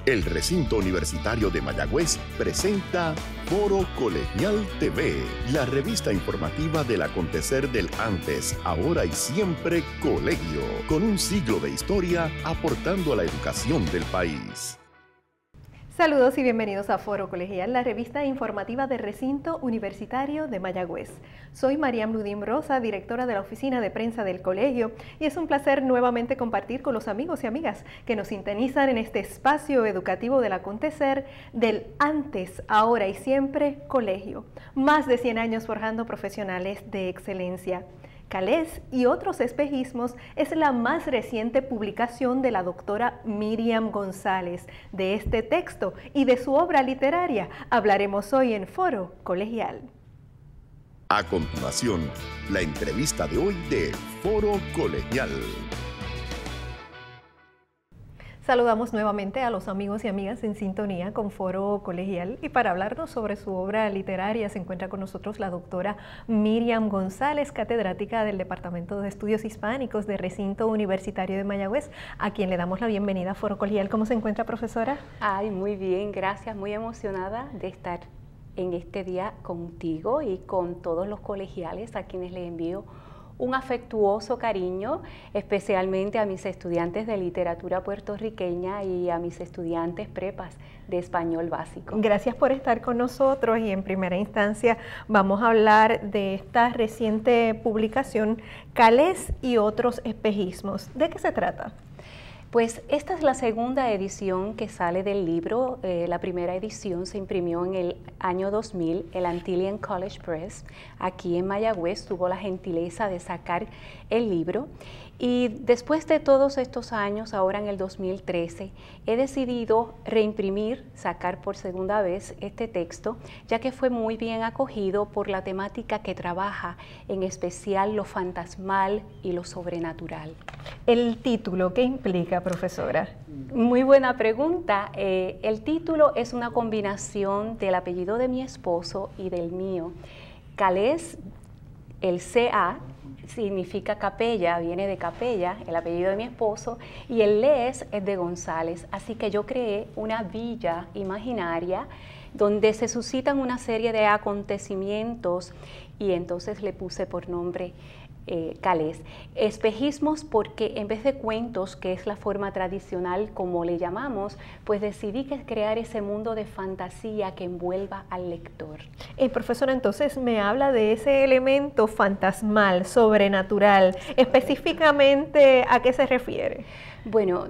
El recinto universitario de Mayagüez presenta Foro Colegial TV, la revista informativa del acontecer del antes, ahora y siempre colegio, con un siglo de historia aportando a la educación del país. Saludos y bienvenidos a Foro Colegial, la revista informativa del recinto universitario de Mayagüez. Soy Mariam Ludim Rosa, directora de la oficina de prensa del colegio, y es un placer nuevamente compartir con los amigos y amigas que nos sintonizan en este espacio educativo del acontecer del antes, ahora y siempre colegio. Más de 100 años forjando profesionales de excelencia. Calés y otros espejismos es la más reciente publicación de la doctora Miriam González. De este texto y de su obra literaria hablaremos hoy en Foro Colegial. A continuación, la entrevista de hoy de Foro Colegial. Saludamos nuevamente a los amigos y amigas en sintonía con Foro Colegial, y para hablarnos sobre su obra literaria se encuentra con nosotros la doctora Miriam González, catedrática del Departamento de Estudios Hispánicos del Recinto Universitario de Mayagüez, a quien le damos la bienvenida a Foro Colegial. ¿Cómo se encuentra, profesora? Ay, muy bien, gracias, muy emocionada de estar en este día contigo y con todos los colegiales a quienes les envío un afectuoso cariño, especialmente a mis estudiantes de literatura puertorriqueña y a mis estudiantes prepas de español básico. Gracias por estar con nosotros, y en primera instancia vamos a hablar de esta reciente publicación, Calés y otros espejismos. ¿De qué se trata? Pues esta es la segunda edición que sale del libro. La primera edición se imprimió en el año 2000, el Antillean College Press, aquí en Mayagüez, tuvo la gentileza de sacar el libro. Y después de todos estos años, ahora en el 2013, he decidido reimprimir, sacar por segunda vez este texto, ya que fue muy bien acogido por la temática que trabaja, en especial lo fantasmal y lo sobrenatural. El título, ¿qué implica, profesora? Muy buena pregunta. El título es una combinación del apellido de mi esposo y del mío. Calés, el CA, significa capella, viene de capella, el apellido de mi esposo, y el Les es de González. Así que yo creé una villa imaginaria donde se suscitan una serie de acontecimientos, y entonces le puse por nombre Calés. Espejismos porque en vez de cuentos, que es la forma tradicional como le llamamos, pues decidí crear ese mundo de fantasía que envuelva al lector. Profesora, entonces me habla de ese elemento fantasmal, sobrenatural. Específicamente, ¿a qué se refiere? Bueno,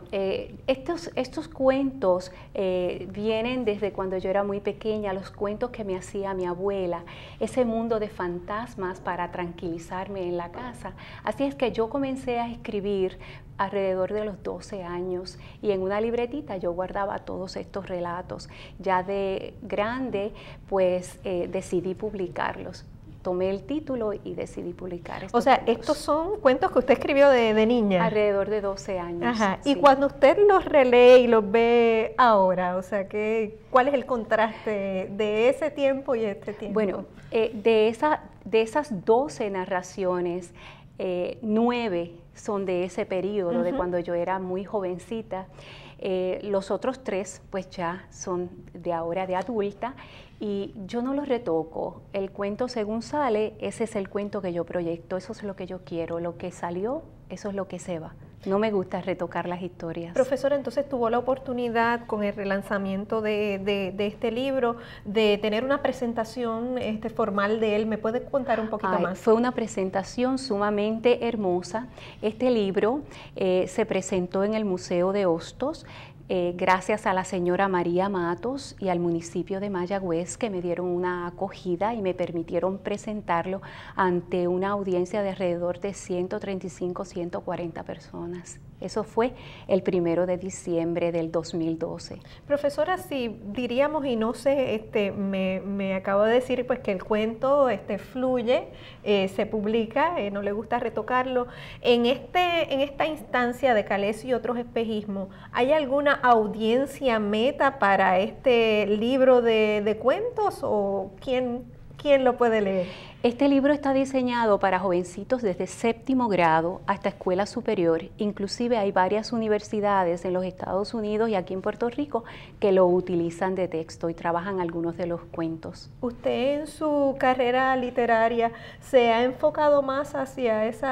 estos cuentos vienen desde cuando yo era muy pequeña, los cuentos que me hacía mi abuela, ese mundo de fantasmas para tranquilizarme en la casa. Así es que yo comencé a escribir alrededor de los 12 años, y en una libretita yo guardaba todos estos relatos. Ya de grande, pues decidí publicarlos. Tomé el título y decidí publicar estos cuentos. Estos son cuentos que usted escribió de niña. Alrededor de 12 años. Ajá. Sí. Y cuando usted los relee y los ve ahora, ¿cuál es el contraste de ese tiempo y este tiempo? Bueno, de esas 12 narraciones, 9 son de ese periodo, de cuando yo era muy jovencita. Los otros 3 pues ya son de ahora, de adulta, y yo no los retoco. El cuento según sale, ese es el cuento que yo proyecto, eso es lo que yo quiero, lo que salió, eso es lo que se va. No me gusta retocar las historias. Profesora, entonces tuvo la oportunidad con el relanzamiento de este libro de tener una presentación formal de él. ¿Me puede contar un poquito más? Fue una presentación sumamente hermosa. Este libro se presentó en el Museo de Hostos, gracias a la señora María Matos y al municipio de Mayagüez, que me dieron una acogida y me permitieron presentarlo ante una audiencia de alrededor de 135, 140 personas. Eso fue el 1 de diciembre del 2012. Profesora, si diríamos, y no sé, me acabo de decir pues que el cuento fluye, se publica, no le gusta retocarlo. En esta instancia de Calés y otros espejismos, ¿hay alguna audiencia meta para este libro de cuentos, o quién lo puede leer? Este libro está diseñado para jovencitos desde séptimo grado hasta escuela superior. Inclusive hay varias universidades en los Estados Unidos y aquí en Puerto Rico que lo utilizan de texto y trabajan algunos de los cuentos. ¿Usted en su carrera literaria se ha enfocado más hacia ese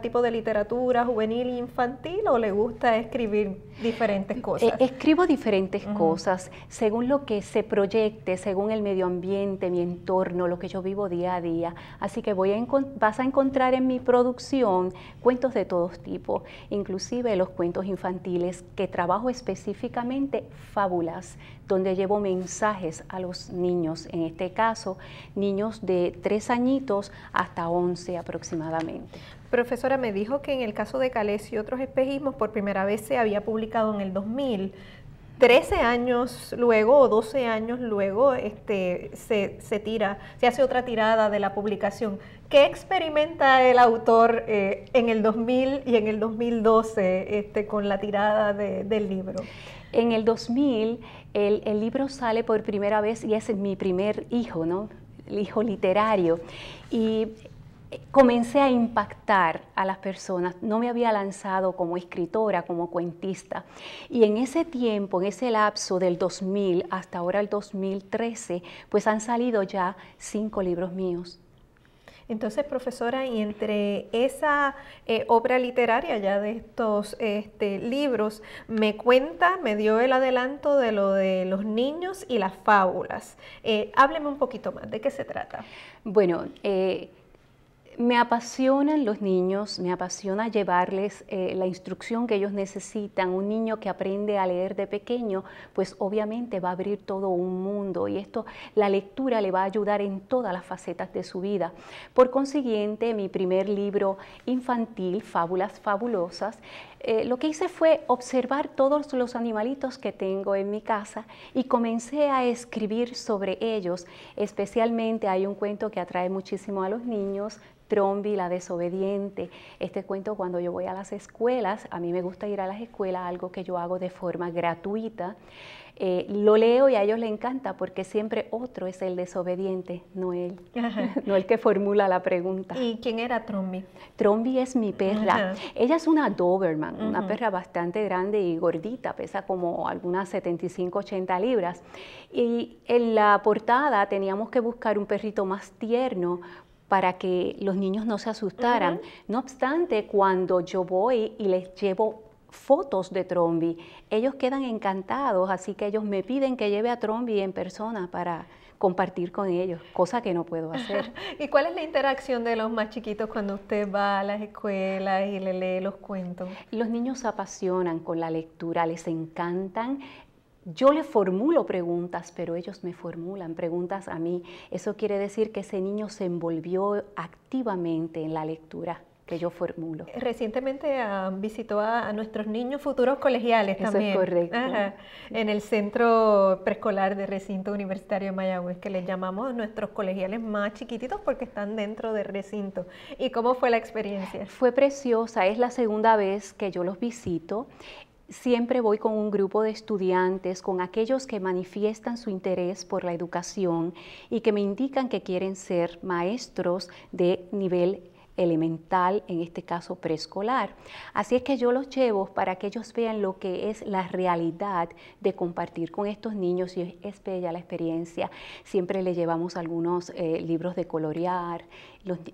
tipo de literatura juvenil e infantil o le gusta escribir diferentes cosas? Escribo diferentes cosas según lo que se proyecte, según el medio ambiente, mi entorno, lo que yo vivo día a día. Así que vas a encontrar en mi producción cuentos de todos tipos, inclusive los cuentos infantiles que trabajo específicamente fábulas, donde llevo mensajes a los niños, en este caso niños de 3 añitos hasta 11 aproximadamente. Profesora, me dijo que en el caso de Calés y otros espejismos por primera vez se había publicado en el 2000. 13 años luego o 12 años luego se hace otra tirada de la publicación. ¿Qué experimenta el autor en el 2000 y en el 2012 con la tirada del libro? En el 2000 el libro sale por primera vez y es mi primer hijo, ¿no? El hijo literario. Y comencé a impactar a las personas. No me había lanzado como escritora, como cuentista. Y en ese tiempo, en ese lapso del 2000 hasta ahora el 2013, pues han salido ya 5 libros míos. Entonces, profesora, y entre esa obra literaria ya de estos libros, me dio el adelanto de lo de los niños y las fábulas. Hábleme un poquito más, ¿de qué se trata? Bueno, me apasionan los niños, me apasiona llevarles la instrucción que ellos necesitan. Un niño que aprende a leer de pequeño, pues obviamente va a abrir todo un mundo y la lectura le va a ayudar en todas las facetas de su vida. Por consiguiente, mi primer libro infantil, Fábulas Fabulosas, lo que hice fue observar todos los animalitos que tengo en mi casa y comencé a escribir sobre ellos. Especialmente hay un cuento que atrae muchísimo a los niños, Trombi, la desobediente. Este cuento, cuando yo voy a las escuelas, a mí me gusta ir a las escuelas, algo que yo hago de forma gratuita. Lo leo y a ellos les encanta porque siempre otro es el desobediente, no él, no el que formula la pregunta. ¿Y quién era Trombi? Trombi es mi perra. Ella es una Doberman, una perra bastante grande y gordita, pesa como algunas 75, 80 libras. Y en la portada teníamos que buscar un perrito más tierno para que los niños no se asustaran. No obstante, cuando yo voy y les llevo fotos de Trombi, ellos quedan encantados, así que ellos me piden que lleve a Trombi en persona para compartir con ellos, cosa que no puedo hacer. ¿Y cuál es la interacción de los más chiquitos cuando usted va a las escuelas y le lee los cuentos? Los niños se apasionan con la lectura, les encantan. Yo les formulo preguntas, pero ellos me formulan preguntas a mí. Eso quiere decir que ese niño se envolvió activamente en la lectura que yo formulo. Recientemente visitó a nuestros niños futuros colegiales también. Eso es correcto. En el centro preescolar de recinto universitario de Mayagüez, que les llamamos nuestros colegiales más chiquititos porque están dentro del recinto. ¿Y cómo fue la experiencia? Fue preciosa, es la segunda vez que yo los visito. Siempre voy con un grupo de estudiantes, con aquellos que manifiestan su interés por la educación y que me indican que quieren ser maestros de nivel elemental, en este caso preescolar. Así es que yo los llevo para que ellos vean lo que es la realidad de compartir con estos niños y es bella la experiencia. Siempre les llevamos algunos libros de colorear.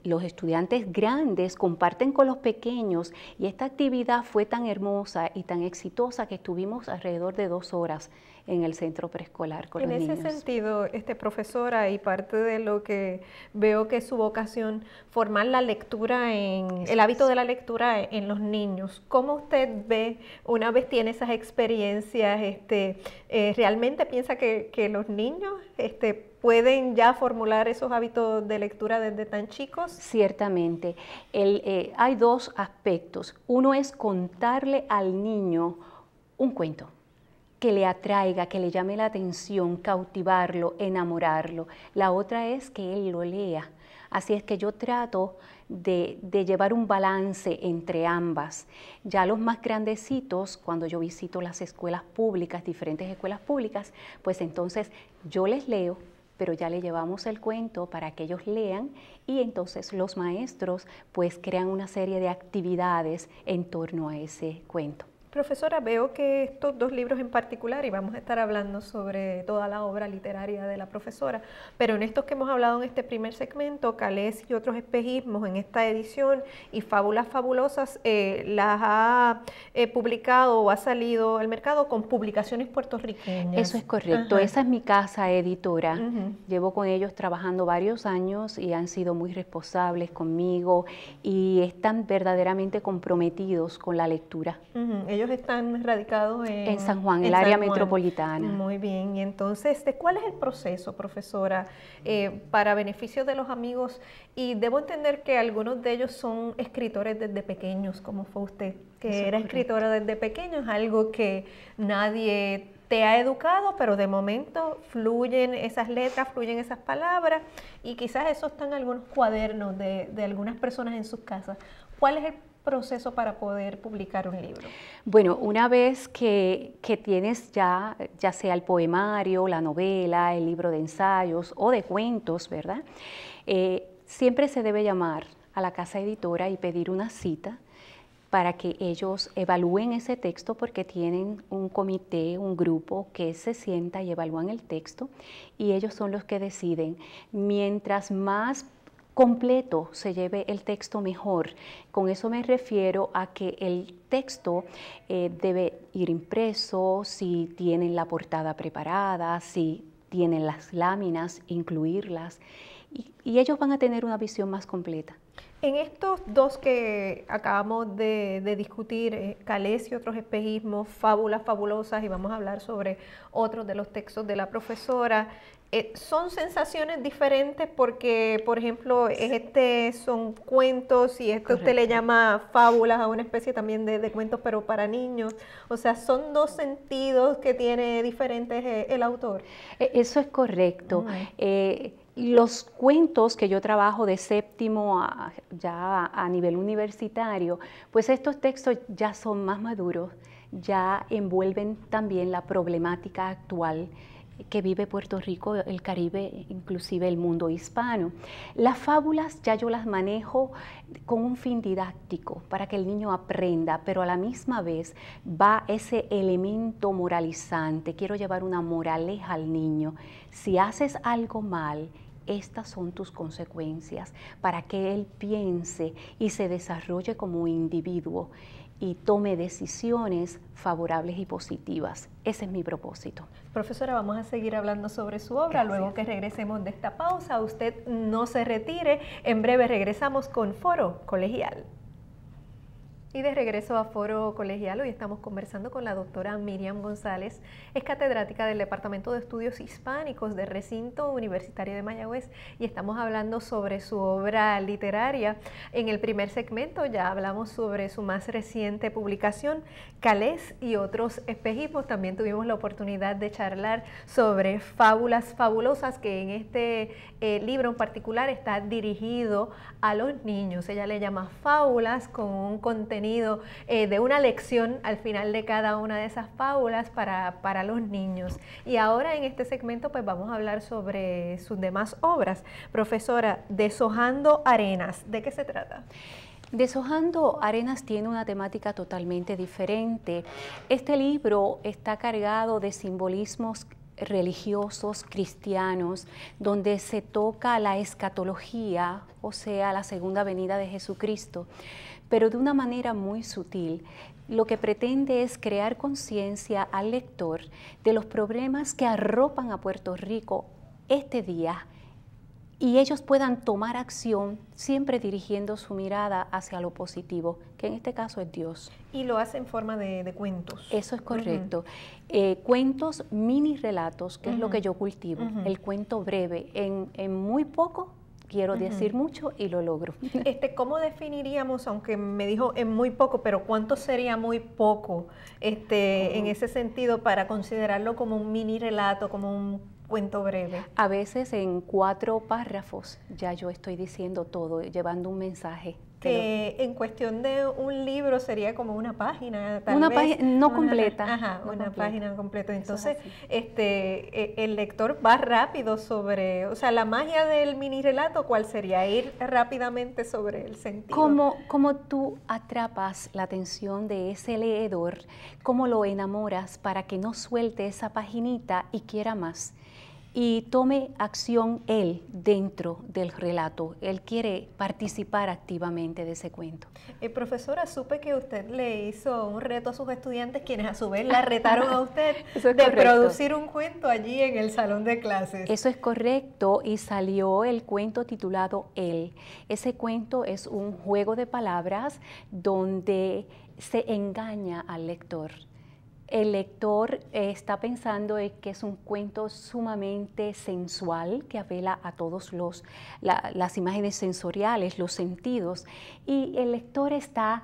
Los estudiantes grandes comparten con los pequeños y esta actividad fue tan hermosa y tan exitosa que estuvimos alrededor de 2 horas en el centro preescolar con los niños. En ese sentido, profesora, y parte de lo que veo que es su vocación, formar la lectura, el hábito de la lectura en los niños. ¿Cómo usted ve, una vez tiene esas experiencias, realmente piensa que los niños pueden ya formular esos hábitos de lectura desde tan chicos? Ciertamente. Hay 2 aspectos. Uno es contarle al niño un cuento que le atraiga, que le llame la atención, cautivarlo, enamorarlo. La otra es que él lo lea. Así es que yo trato de llevar un balance entre ambas. Ya los más grandecitos, cuando yo visito las escuelas públicas, diferentes escuelas públicas, pues entonces yo les leo, pero ya le llevamos el cuento para que ellos lean y entonces los maestros pues crean una serie de actividades en torno a ese cuento. Profesora, veo que estos dos libros en particular, y vamos a estar hablando sobre toda la obra literaria de la profesora, pero en estos que hemos hablado en este primer segmento, Calés y otros espejismos, en esta edición, y Fábulas Fabulosas, las ha publicado o ha salido al mercado con publicaciones puertorriqueñas. Eso es correcto, esa es mi casa editora. Llevo con ellos trabajando varios años y han sido muy responsables conmigo y están verdaderamente comprometidos con la lectura. Ellos están radicados en San Juan, el área metropolitana. Muy bien, y entonces, ¿cuál es el proceso, profesora, para beneficio de los amigos? Y debo entender que algunos de ellos son escritores desde pequeños, como fue usted, que era escritora desde pequeño, es algo que nadie te ha educado, pero de momento fluyen esas letras, fluyen esas palabras, y quizás eso está en algunos cuadernos de algunas personas en sus casas. ¿Cuál es el proceso para poder publicar un libro? Bueno, una vez que tienes ya sea el poemario, la novela, el libro de ensayos o de cuentos, ¿verdad? Siempre se debe llamar a la casa editora y pedir una cita para que ellos evalúen ese texto, porque tienen un comité, un grupo que se sienta y evalúan el texto y ellos son los que deciden. Mientras más completo se lleve el texto, mejor. Con eso me refiero a que el texto debe ir impreso, si tienen la portada preparada, si tienen las láminas, incluirlas, y ellos van a tener una visión más completa. En estos dos que acabamos de discutir, Calés y otros espejismos, Fábulas Fabulosas, y vamos a hablar sobre otros de los textos de la profesora, son sensaciones diferentes porque, por ejemplo, son cuentos y usted le llama fábulas a una especie también de cuentos, pero para niños. O sea, son dos sentidos que tiene diferentes el autor. Eso es correcto. Los cuentos que yo trabajo de séptimo ya a nivel universitario, pues estos textos ya son más maduros, ya envuelven también la problemática actual que vive Puerto Rico, el Caribe, inclusive el mundo hispano. Las fábulas ya yo las manejo con un fin didáctico para que el niño aprenda, pero a la misma vez va ese elemento moralizante. Quiero llevar una moraleja al niño. Si haces algo mal, estas son tus consecuencias, para que él piense y se desarrolle como individuo y tome decisiones favorables y positivas. Ese es mi propósito. Profesora, vamos a seguir hablando sobre su obra. Gracias. Luego que regresemos de esta pausa, usted no se retire. En breve regresamos con Foro Colegial. Y de regreso a Foro Colegial, hoy estamos conversando con la doctora Miriam González, es catedrática del Departamento de Estudios Hispánicos del Recinto Universitario de Mayagüez, y estamos hablando sobre su obra literaria. En el primer segmento ya hablamos sobre su más reciente publicación, Calés y otros espejismos. También tuvimos la oportunidad de charlar sobre Fábulas Fabulosas, que en este libro en particular está dirigido a los niños. Ella le llama fábulas con un contenido de una lección al final de cada una de esas fábulas para los niños. Y ahora en este segmento pues vamos a hablar sobre sus demás obras. Profesora, Deshojando Arenas, ¿de qué se trata? Deshojando Arenas tiene una temática totalmente diferente. Este libro está cargado de simbolismos religiosos cristianos, donde se toca la escatología, o sea, la segunda venida de Jesucristo, pero de una manera muy sutil. Lo que pretende es crear conciencia al lector de los problemas que arropan a Puerto Rico este día, y ellos puedan tomar acción siempre dirigiendo su mirada hacia lo positivo, que en este caso es Dios. Y lo hace en forma de cuentos. Eso es correcto. Cuentos, mini relatos, que es lo que yo cultivo. El cuento breve, en muy poco quiero decir mucho y lo logro. ¿Cómo definiríamos, aunque me dijo en muy poco, pero cuánto sería muy poco en ese sentido para considerarlo como un mini relato, como un cuento breve? A veces en 4 párrafos ya yo estoy diciendo todo, llevando un mensaje. Que en cuestión de un libro sería como una página, tal una vez. Página no completa. Ajá, no una completa. Página completa. Entonces, el lector va rápido sobre, o sea, la magia del mini relato, ¿cuál sería? Ir rápidamente sobre el sentido. ¿Cómo tú atrapas la atención de ese leedor? ¿Cómo lo enamoras para que no suelte esa paginita y quiera más? Y tome acción él dentro del relato. Él quiere participar activamente de ese cuento. Profesora, supe que usted le hizo un reto a sus estudiantes, quienes a su vez la retaron a usted de producir un cuento allí en el salón de clases. Eso es correcto, y salió el cuento titulado Él. Ese cuento es un juego de palabras donde se engaña al lector. El lector está pensando que es un cuento sumamente sensual que apela a todos las imágenes sensoriales, los sentidos, y el lector está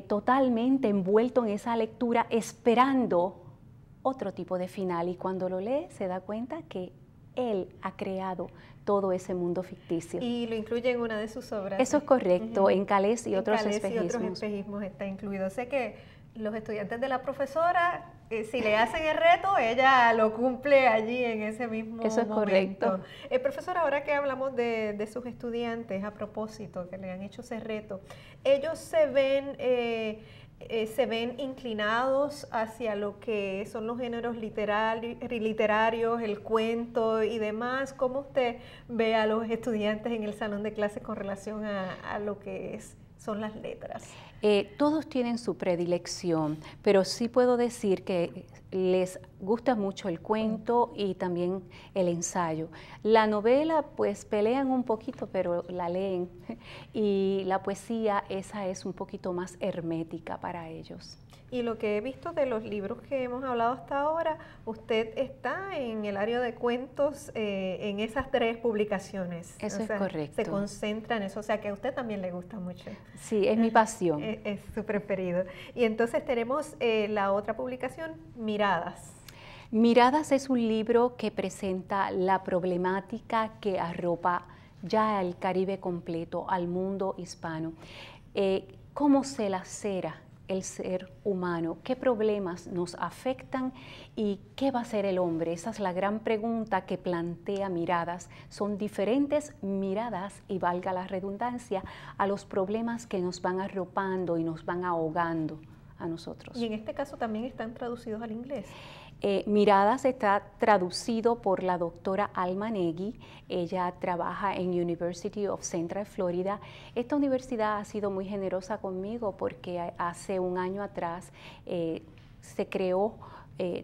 totalmente envuelto en esa lectura esperando otro tipo de final, y cuando lo lee se da cuenta que él ha creado todo ese mundo ficticio. Y lo incluye en una de sus obras. Eso es correcto, en Calés y otros Calés espejismos. Y otros espejismos está incluido. Sé que los estudiantes de la profesora, si le hacen el reto, ella lo cumple allí en ese mismo momento. Eso es correcto. Profesora, ahora que hablamos de sus estudiantes, a propósito, que le han hecho ese reto, ellos se ven inclinados hacia lo que son los géneros literarios, el cuento y demás. ¿Cómo usted ve a los estudiantes en el salón de clases con relación a lo que son las letras? Todos tienen su predilección, pero sí puedo decir que les gusta mucho el cuento y también el ensayo. La novela, pues pelean un poquito, pero la leen, y la poesía, esa es un poquito más hermética para ellos. Y lo que he visto de los libros que hemos hablado hasta ahora, usted está en el área de cuentos en esas 3 publicaciones. Eso es correcto. Se concentra en eso, o sea que a usted también le gusta mucho. Sí, es mi pasión. Es su preferido. Y entonces tenemos la otra publicación, Miradas. Miradas es un libro que presenta la problemática que arropa ya al Caribe completo, al mundo hispano. ¿Cómo se lacera el ser humano? ¿Qué problemas nos afectan y qué va a ser el hombre? Esa es la gran pregunta que plantea Miradas. Son diferentes miradas, y valga la redundancia, a los problemas que nos van arropando y nos van ahogando a nosotros. Y en este caso también están traducidos al inglés. Miradas está traducido por la doctora Alma Negui. Ella trabaja en University of Central Florida. Esta universidad ha sido muy generosa conmigo porque hace un año atrás se creó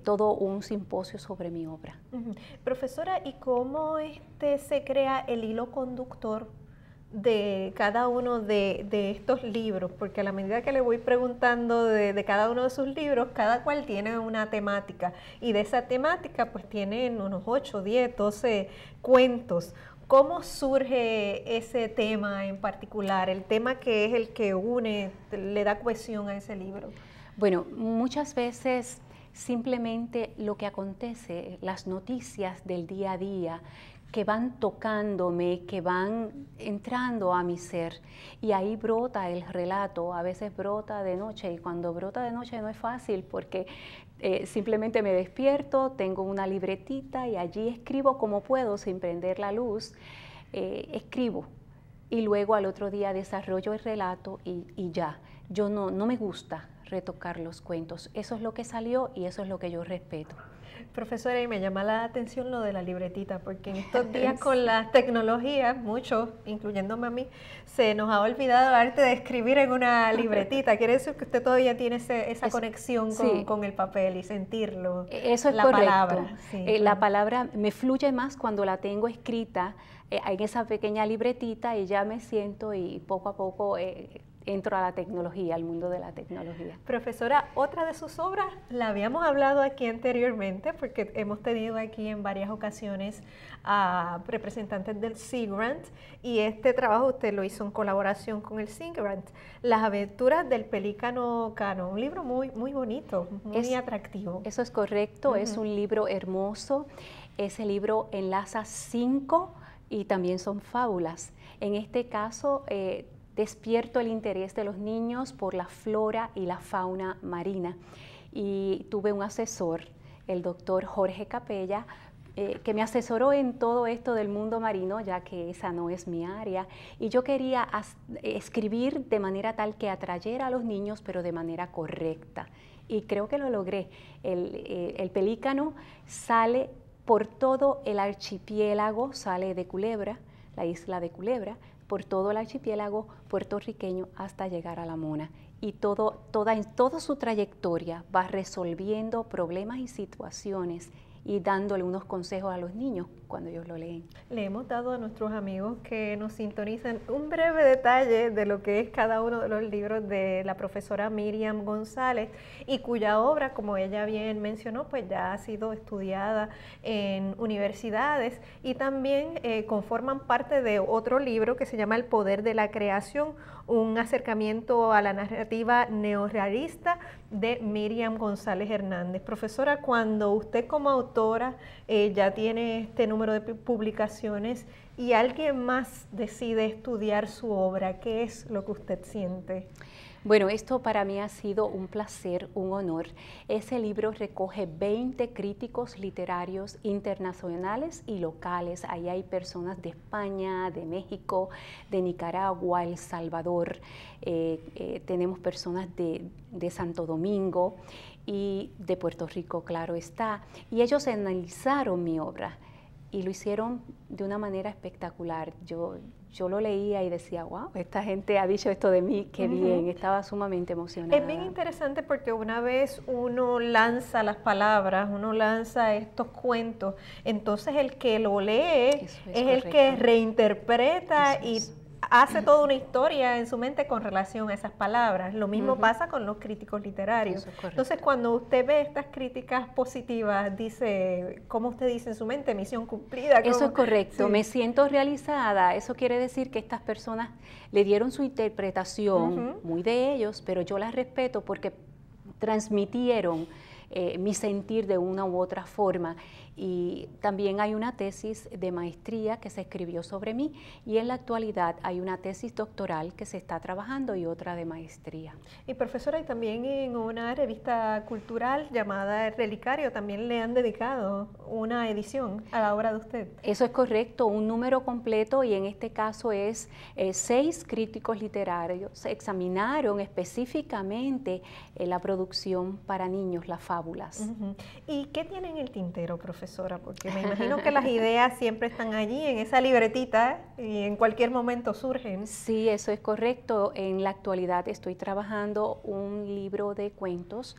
todo un simposio sobre mi obra. Profesora, ¿y cómo se crea el hilo conductor de cada uno de estos libros? Porque a la medida que le voy preguntando de cada uno de sus libros, cada cual tiene una temática, y de esa temática pues tienen unos 8, 10, 12 cuentos. ¿Cómo surge ese tema en particular, el tema que es el que une, le da cohesión a ese libro? Bueno, muchas veces simplemente lo que acontece, las noticias del día a día, que van tocándome, que van entrando a mi ser, y ahí brota el relato. A veces brota de noche, y cuando brota de noche no es fácil porque simplemente me despierto, tengo una libretita y allí escribo como puedo sin prender la luz, escribo, y luego al otro día desarrollo el relato y ya. Yo no me gusta retocar los cuentos. Eso es lo que salió y eso es lo que yo respeto. Profesora, y me llama la atención lo de la libretita, porque en estos días con las tecnologías, muchos, incluyéndome a mí, se nos ha olvidado el arte de escribir en una libretita. ¿Quiere decir que usted todavía tiene esa conexión con el papel y sentirlo? Eso es la correcto. Palabra. Sí, la palabra me fluye más cuando la tengo escrita en esa pequeña libretita, y ya me siento y poco a poco entro a la tecnología, al mundo de la tecnología. Profesora, otra de sus obras, la habíamos hablado aquí anteriormente porque hemos tenido aquí en varias ocasiones a representantes del Sea Grant, y este trabajo usted lo hizo en colaboración con el Sea Grant, Las aventuras del pelícano Cano, un libro muy bonito, muy atractivo. Eso es correcto, es un libro hermoso. Ese libro enlaza 5 y también son fábulas. En este caso despierto el interés de los niños por la flora y la fauna marina. Y tuve un asesor, el doctor Jorge Capella, que me asesoró en todo esto del mundo marino, ya que esa no es mi área, y yo quería escribir de manera tal que atrayera a los niños, pero de manera correcta, y creo que lo logré. El pelícano sale por todo el archipiélago, sale de Culebra, la isla de Culebra, por todo el archipiélago puertorriqueño hasta llegar a La Mona. Y en toda su trayectoria va resolviendo problemas y situaciones y dándole unos consejos a los niños cuando ellos lo leen. Le hemos dado a nuestros amigos que nos sintonizan un breve detalle de lo que es cada uno de los libros de la profesora Miriam González, y cuya obra, como ella bien mencionó, pues ya ha sido estudiada en universidades, y también conforman parte de otro libro que se llama El poder de la creación, un acercamiento a la narrativa neorrealista de Miriam González Hernández. Profesora, cuando usted como autora ya tiene este número de publicaciones y alguien más decide estudiar su obra, ¿qué es lo que usted siente? Bueno, esto para mí ha sido un placer, un honor. Ese libro recoge 20 críticos literarios internacionales y locales. Ahí hay personas de España, de México, de Nicaragua, El Salvador. Tenemos personas de Santo Domingo y de Puerto Rico, claro está. Y ellos analizaron mi obra y lo hicieron de una manera espectacular. Yo lo leía y decía, wow, esta gente ha dicho esto de mí, qué bien, estaba sumamente emocionada. Es bien interesante porque una vez uno lanza las palabras, uno lanza estos cuentos, entonces el que lo lee es el que reinterpreta y hace toda una historia en su mente con relación a esas palabras. Lo mismo pasa con los críticos literarios. Entonces, cuando usted ve estas críticas positivas, dice, ¿cómo usted dice en su mente? Misión cumplida. Eso es correcto, sí. Me siento realizada. Eso quiere decir que estas personas le dieron su interpretación, muy de ellos, pero yo las respeto porque transmitieron mi sentir de una u otra forma. Y también hay una tesis de maestría que se escribió sobre mí, y en la actualidad hay una tesis doctoral que se está trabajando y otra de maestría. Y profesora, y también en una revista cultural llamada El Relicario también le han dedicado una edición a la obra de usted. Eso es correcto, un número completo, y en este caso es 6 críticos literarios examinaron específicamente la producción para niños, las fábulas. ¿Y qué tiene en el tintero, profesora? Porque me imagino que las ideas siempre están allí en esa libretita y en cualquier momento surgen. Sí, eso es correcto. En la actualidad estoy trabajando un libro de cuentos.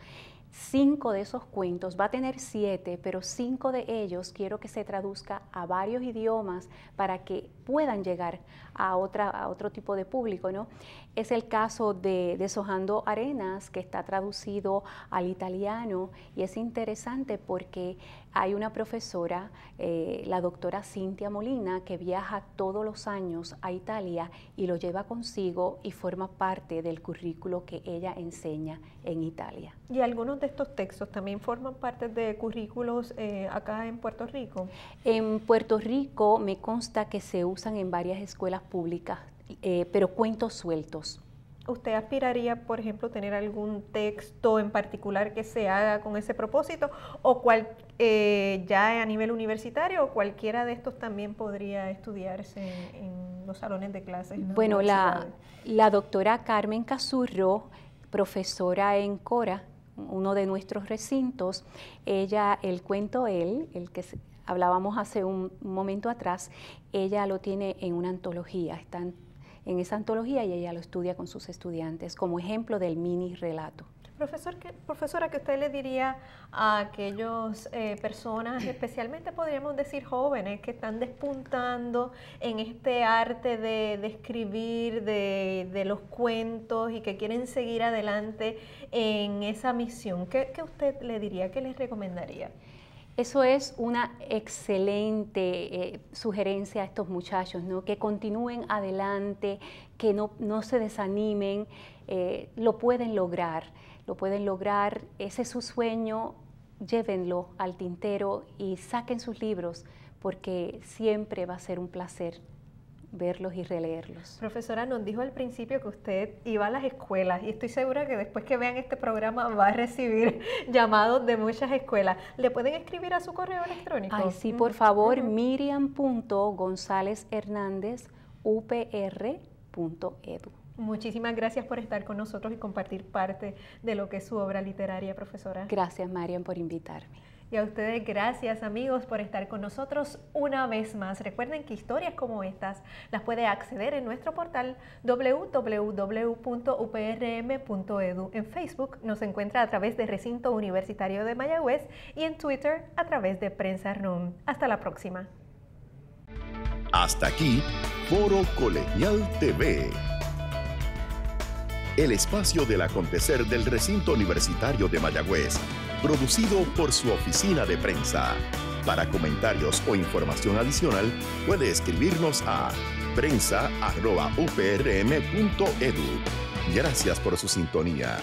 5 de esos cuentos, va a tener 7, pero 5 de ellos quiero que se traduzca a varios idiomas para que puedan llegar a otro tipo de público, ¿no? Es el caso de Deshojando Arenas, que está traducido al italiano, y es interesante porque hay una profesora, la doctora Cintia Molina, que viaja todos los años a Italia y lo lleva consigo y forma parte del currículo que ella enseña en Italia. ¿Y algunos de estos textos también forman parte de currículos acá en Puerto Rico? En Puerto Rico me consta que se usan en varias escuelas públicas, pero cuentos sueltos. ¿Usted aspiraría, por ejemplo, tener algún texto en particular que se haga con ese propósito, o ya a nivel universitario, o cualquiera de estos también podría estudiarse en los salones de clases? Bueno, la doctora Carmen Cazurro, profesora en Cora, uno de nuestros recintos, el cuento el que hablábamos hace un momento atrás, ella lo tiene en una antología, está en esa antología y ella lo estudia con sus estudiantes como ejemplo del mini relato. Profesora, ¿qué usted le diría a aquellas personas, especialmente podríamos decir jóvenes, que están despuntando en este arte de escribir, de los cuentos, y que quieren seguir adelante en esa misión? ¿Qué usted le diría? ¿Qué les recomendaría? Eso es una excelente sugerencia a estos muchachos, ¿no? Que continúen adelante, que no se desanimen, lo pueden lograr, ese es su sueño, llévenlo al tintero y saquen sus libros, porque siempre va a ser un placer verlos y releerlos. Profesora, nos dijo al principio que usted iba a las escuelas y estoy segura que después que vean este programa va a recibir llamados de muchas escuelas. ¿Le pueden escribir a su correo electrónico? Ay, sí, por favor, miriam.gonzalezhernandez.upr.edu. Muchísimas gracias por estar con nosotros y compartir parte de lo que es su obra literaria, profesora. Gracias, Mariam, por invitarme. Y a ustedes, gracias amigos por estar con nosotros una vez más. Recuerden que historias como estas las puede acceder en nuestro portal www.uprm.edu. En Facebook nos encuentra a través de Recinto Universitario de Mayagüez y en Twitter a través de Prensa RUM. Hasta la próxima. Hasta aquí, Foro Colegial TV. El espacio del acontecer del Recinto Universitario de Mayagüez, producido por su oficina de prensa. Para comentarios o información adicional, puede escribirnos a prensa@uprm.edu. Gracias por su sintonía.